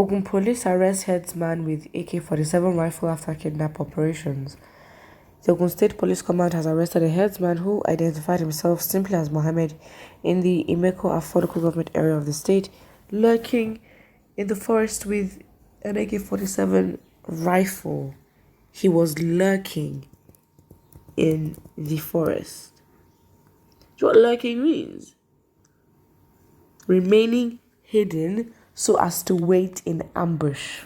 Ogun police arrest Herdsman with AK-47 rifle after kidnap operations. The Ogun State Police Command has arrested a herdsman who identified himself simply as Mohammed in the Imeko local government area of the state, lurking in the forest with an AK-47 rifle. He was lurking in the forest. Do you know what lurking means? Remaining hidden so as to wait in ambush.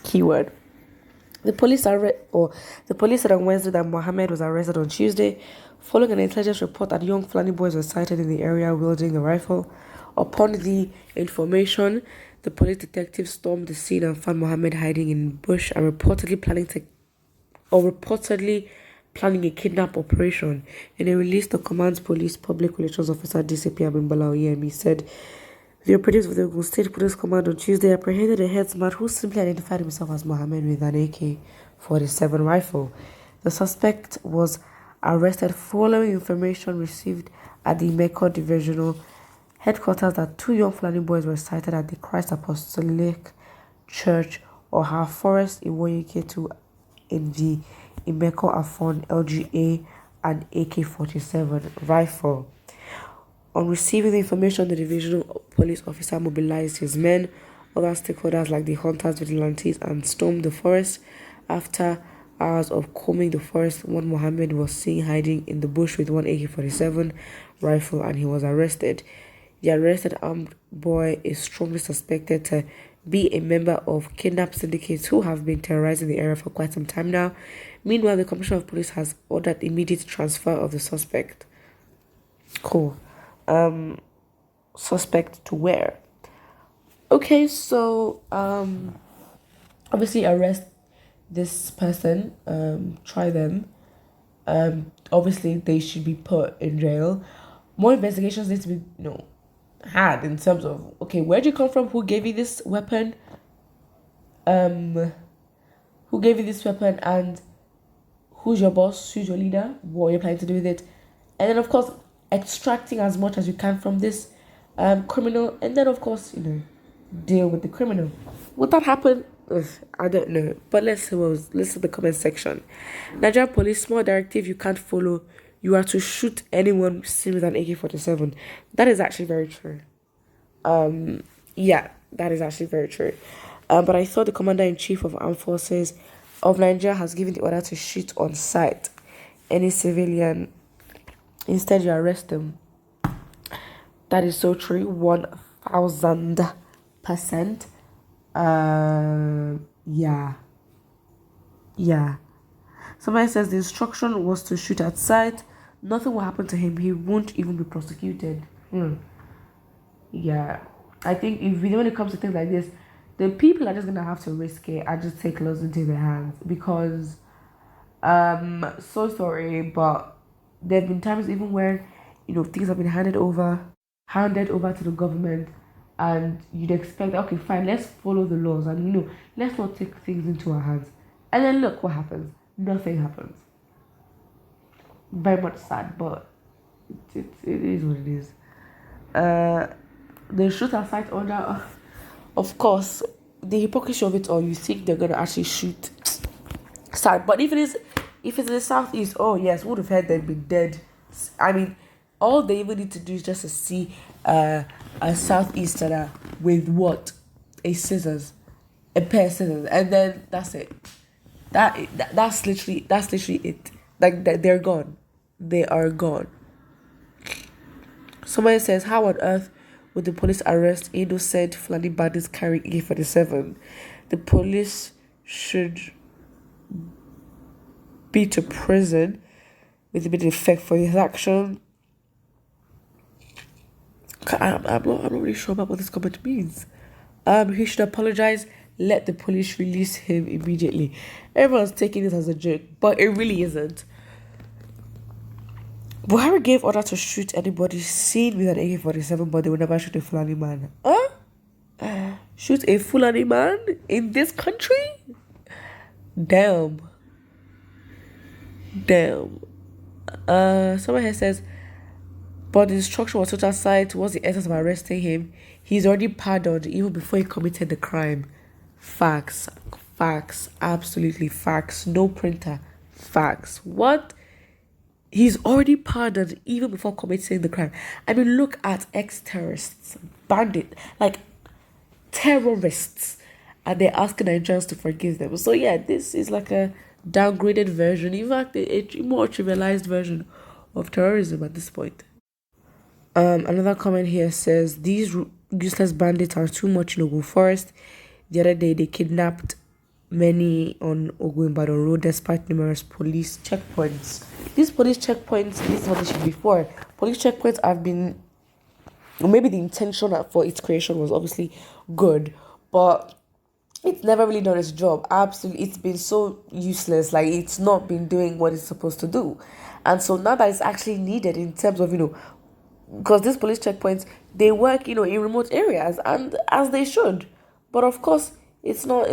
Keyword. The police said on Wednesday that Mohammed was arrested on Tuesday following an intelligence report that young Fulani boys were sighted in the area wielding a rifle. Upon the information, the police detectives stormed the scene and found Mohammed hiding in bush and reportedly planning a kidnap operation. In a release, the command's police public relations officer DCP Abimbala Oyemi said the operatives of the Ogun State Police Command on Tuesday apprehended a herdsman who simply identified himself as Mohammed with an AK-47 rifle. The suspect was arrested following information received at the Meko Divisional Headquarters that two young Fulani boys were sighted at the Christ Apostolic Church or Oha Forest in Woyiketu in the Imeko Afon LGA and AK-47 rifle. On receiving the information, the divisional police officer mobilized his men, other stakeholders like the hunters, vigilantes, and stormed the forest. After hours of combing the forest, one Mohammed was seen hiding in the bush with one AK-47 rifle and he was arrested. The arrested armed boy is strongly suspected to be a member of kidnap syndicates who have been terrorizing the area for quite some time now. Meanwhile, the Commissioner of Police has ordered immediate transfer of the suspect. Cool. Suspect to where? Okay, so obviously arrest this person, try them. Obviously they should be put in jail. More investigations need to be had in terms of, okay, where'd you come from? Who gave you this weapon? And who's your boss? Who's your leader? What are you planning to do with it? And then of course extracting as much as you can from this criminal, and then of course deal with the criminal. Would that happen? Ugh, I don't know, but let's see the comment section. Nigerian police small directive you can't follow: you are to shoot anyone seen with an AK-47. That is actually very true. Yeah, that is actually very true. But I thought the Commander-in-Chief of Armed Forces of Nigeria has given the order to shoot on sight any civilian. Instead, you arrest them. That is so true. 1000%. Yeah. Somebody says the instruction was to shoot at sight. Nothing will happen to him. He won't even be prosecuted. Yeah. I think when it comes to things like this, the people are just gonna have to risk it and just take laws into their hands, because so sorry, but there have been times even where things have been handed over to the government, and you'd expect, okay, fine, let's follow the laws and let's not take things into our hands, and then look what happens. Nothing happens. Very much sad, but it is what it is. The shoot at sight order, of course, the hypocrisy of it all. You think they're gonna actually shoot? Sad, but if it's in the southeast, oh yes, would have heard they'd be dead. I mean, all they even need to do is just to see a southeasterner with what? A pair of scissors, and then that's it. That's literally it. Like they're gone. They are gone. Somebody says, how on earth would the police arrest innocent Fulani bandits carrying AK-47? The police should be to prison with immediate effect for his action. I'm not really sure about what this comment means. He should apologize. Let the police release him immediately. Everyone's taking this as a joke, but it really isn't. Buhari gave order to shoot anybody seen with an AK-47, but they would never shoot a Fulani man. Shoot a Fulani man in this country? Damn. Someone here says, But the instruction was such aside towards the essence of arresting him. He's already pardoned even before he committed the crime. Facts. Facts. Absolutely facts. No printer. Facts. What? He's already pardoned even before committing the crime. I mean, look at ex-terrorists, bandit, like terrorists, and they're asking Nigerians to forgive them. So yeah, this is like a downgraded version, in fact, a more trivialized version of terrorism at this point. Another comment here says these useless bandits are too much in Ogun Forest. The other day they kidnapped many on Ogun Road despite numerous police checkpoints. These police checkpoints, this is what they should be for. Police checkpoints have been, or maybe the intention for its creation was obviously good, but it's never really done its job. Absolutely, it's been so useless. Like, it's not been doing what it's supposed to do. And so now that it's actually needed in terms of, because these police checkpoints, they work, in remote areas, and as they should. But of course, it's not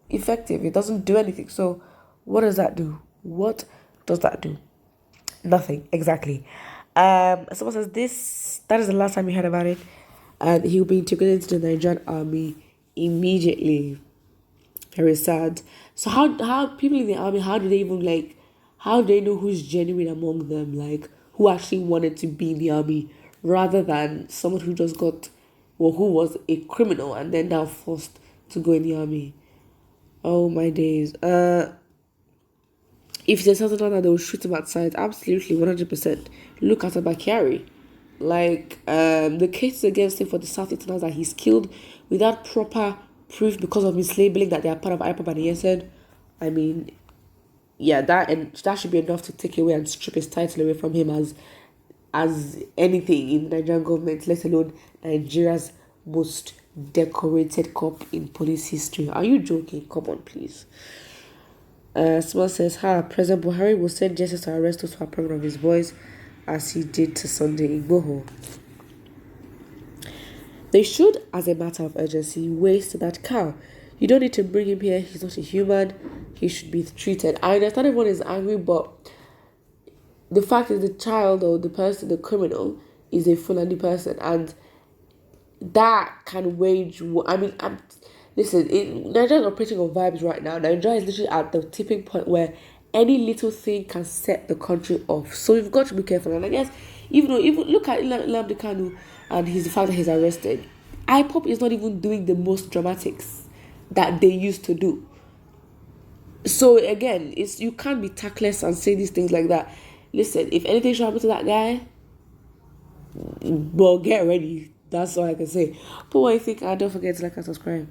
effective. It doesn't do anything. So what does that do? What does that do? Nothing, exactly. Someone says that is the last time we heard about it, and he'll be integrated into the Nigerian army immediately. Very sad. So how people in the army, how do they know who's genuine among them, like who actually wanted to be in the army, rather than someone who just got, or who was a criminal and then now forced to go in the army. Oh my days. If there's something like that, they will shoot him outside. Absolutely, 100%. Look at Abakari. Like, the cases against him for the South Easterners that he's killed without proper proof because of mislabeling that they are part of IPOB and ESN. I mean, yeah, that should be enough to take away and strip his title away from him as anything in the Nigerian government, let alone Nigeria's most decorated cop in police history. Are you joking? Come on, please. Someone says, President Buhari will send justice to arrest those who are pregnant of his boys, as he did to Sunday Igboho. They should, as a matter of urgency, waste that cow. You don't need to bring him here. He's not a human. He should be treated. I understand everyone is angry, but the fact is the child or the person, the criminal, is a Fulani person, and that can wage war. I mean, listen, Nigeria is operating on vibes right now. Nigeria is literally at the tipping point where any little thing can set the country off. So we've got to be careful. And I guess, even look at Nnamdi Kanu and the fact that he's arrested. IPOB is not even doing the most dramatics that they used to do. So again, you can't be tactless and say these things like that. Listen, if anything should happen to that guy, well, get ready. That's all I can say. But what do you think? Don't forget to like and subscribe.